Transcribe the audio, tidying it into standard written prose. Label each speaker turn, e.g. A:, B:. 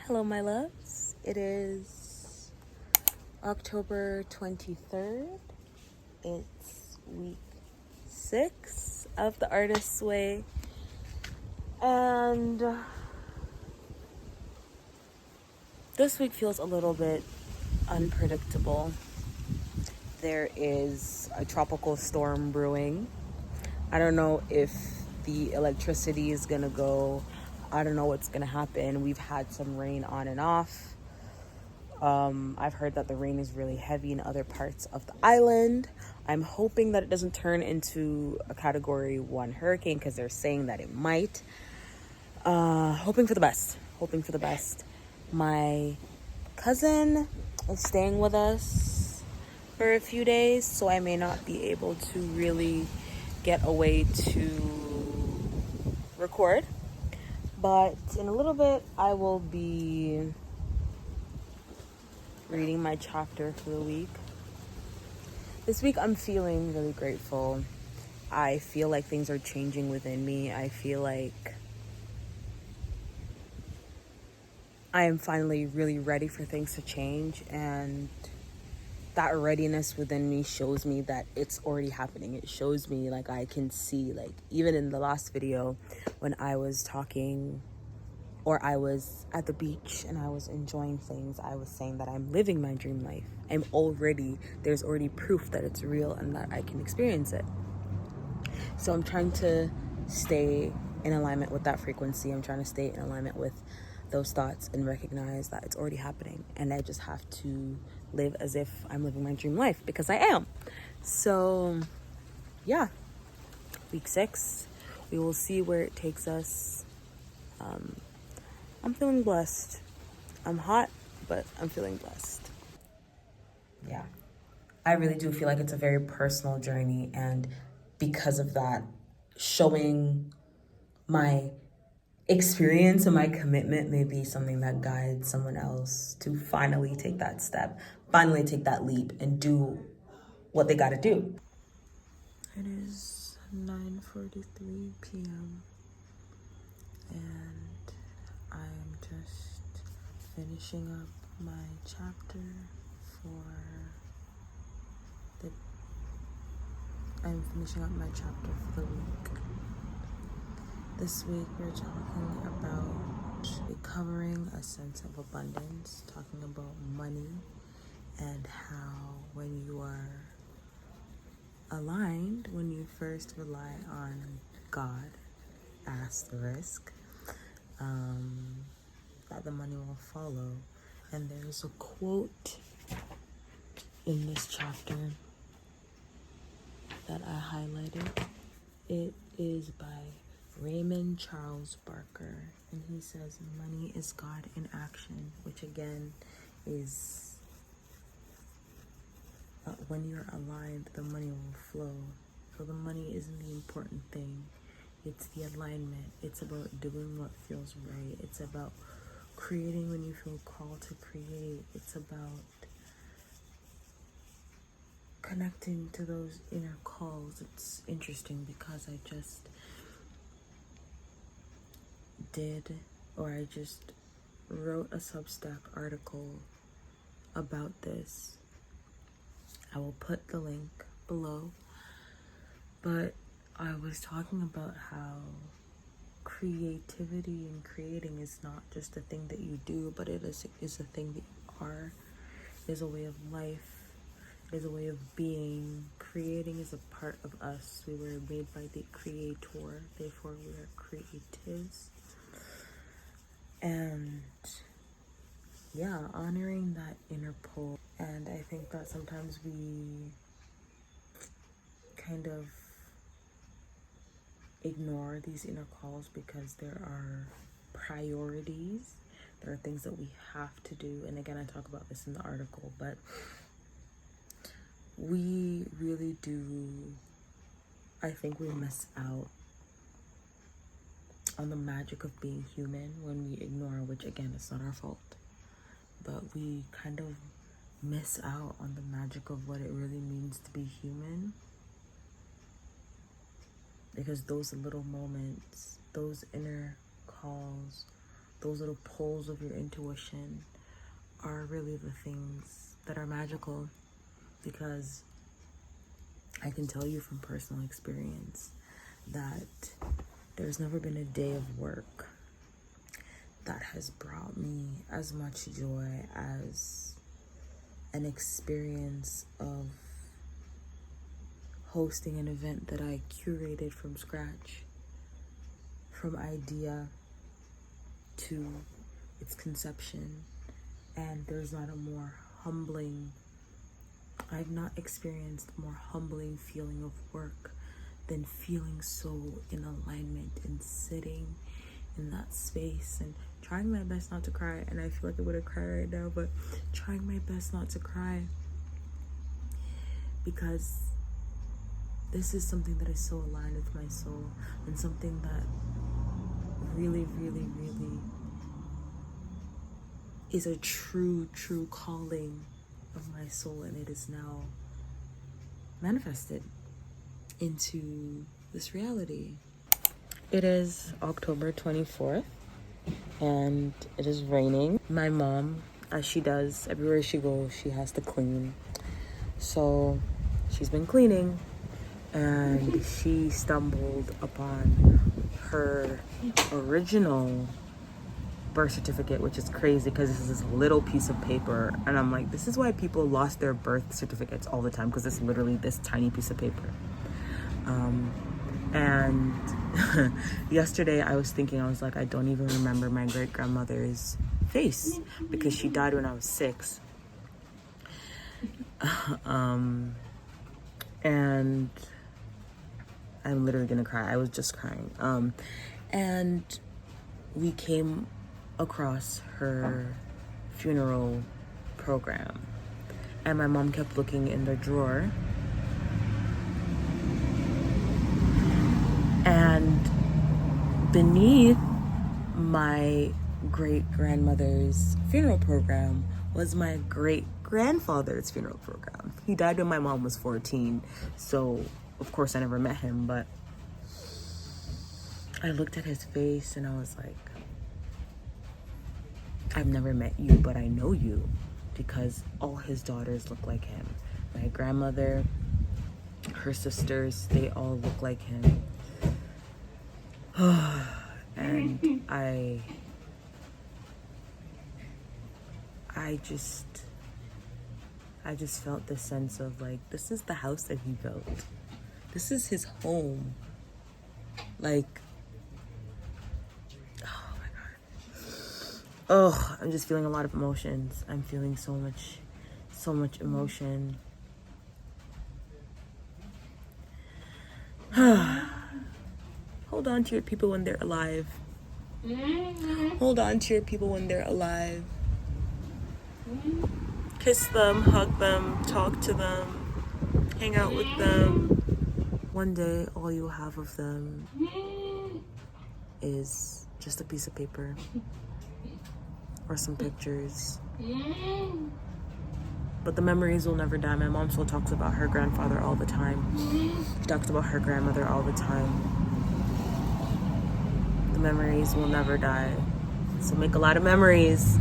A: Hello, my loves. It is October 23rd. It's week 6 of the Artist's Way. And this week feels a little bit unpredictable. There is a tropical storm brewing. I don't know if the electricity is gonna go. I don't know what's gonna happen. We've had some rain on and off. I've heard that the rain is really heavy in other parts of the island. I'm hoping that it doesn't turn into a Category 1 hurricane because they're saying that it might. Hoping for the best. My cousin is staying with us for a few days, so I may not be able to really get away to record. But in a little bit, I will be reading my chapter for the week. This week, I'm feeling really grateful. I feel like things are changing within me. I feel like I am finally really ready for things to change, and that readiness within me shows me that it's already happening. It shows me, like, I can see, like, even in the last video when I was talking, or I was at the beach and I was enjoying things, I was saying that I'm living my dream life. There's already proof that it's real and that I can experience it. So I'm trying to stay in alignment with that frequency. I'm trying to stay in alignment with those thoughts and recognize that it's already happening. And I just have to live as if I'm living my dream life, because I am. So yeah, week 6, we will see where it takes us. I'm feeling blessed. I'm hot, but I'm feeling blessed. Yeah. I really do feel like it's a very personal journey, and because of that, showing my experience and my commitment may be something that guides someone else to finally take that step, finally take that leap and do what they got to do. It is 9:43 p.m. and I'm just finishing up my chapter for the week. This week we're talking about recovering a sense of abundance, talking about money and how when you are aligned, when you first rely on God *, that the money will follow. And there's a quote in this chapter that I highlighted. It is by Raymond Charles Barker, and he says, "Money is God in action," which again is when you're aligned, the money will flow. So the money isn't the important thing. It's the alignment. It's about doing what feels right. It's about creating when you feel called to create. It's about connecting to those inner calls. It's interesting because I just wrote a Substack article about this. I will put the link below. But I was talking about how creativity and creating is not just a thing that you do, but it is a thing that you are. It is a way of life. It is a way of being. Creating is a part of us. We were made by the Creator, therefore we are creatives. And yeah, honoring that inner pull. And I think that sometimes we kind of ignore these inner calls because there are priorities. There are things that we have to do. And again, I talk about this in the article, but we really do, I think we miss out on the magic of being human when we ignore, which again, it's not our fault, but we kind of miss out on the magic of what it really means to be human. Because those little moments, those inner calls those little pulls of your intuition are really the things that are magical, because I can tell you from personal experience that there's never been a day of work that has brought me as much joy as an experience of hosting an event that I curated from scratch, from idea to its conception. And there's not a more humbling, I've not experienced a more humbling feeling of work than feeling so in alignment and sitting in that space and trying my best not to cry. And I feel like I would have cried right now, but trying my best not to cry, because this is something that is so aligned with my soul, and something that really, really, really is a true calling of my soul, and it is now manifested into this reality. It is October 24th and it is raining. My mom, as she does everywhere she goes, she has to clean. So she's been cleaning and she stumbled upon her original birth certificate, which is crazy because this is this little piece of paper. And I'm like, this is why people lost their birth certificates all the time, because it's literally this tiny piece of paper. And yesterday I was thinking, I was like, I don't even remember my great-grandmother's face because she died when I was 6. And I'm literally gonna cry. I was just crying. And we came across her funeral program, and my mom kept looking in the drawer, and beneath my great-grandmother's funeral program was my great-grandfather's funeral program. He died when my mom was 14, so of course I never met him, but I looked at his face and I was like, I've never met you, but I know you, because all his daughters look like him. My grandmother, her sisters, they all look like him. And I just felt this sense of like, this is the house that he built. This is his home. Like, oh my God. Oh, I'm just feeling a lot of emotions. I'm feeling so much emotion. Hold on to your people when they're alive. Hold on to your people when they're alive. Kiss them, hug them, talk to them, hang out with them. One day, all you'll have of them is just a piece of paper or some pictures. But the memories will never die. My mom still talks about her grandfather all the time. She talks about her grandmother all the time. The memories will never die. So make a lot of memories.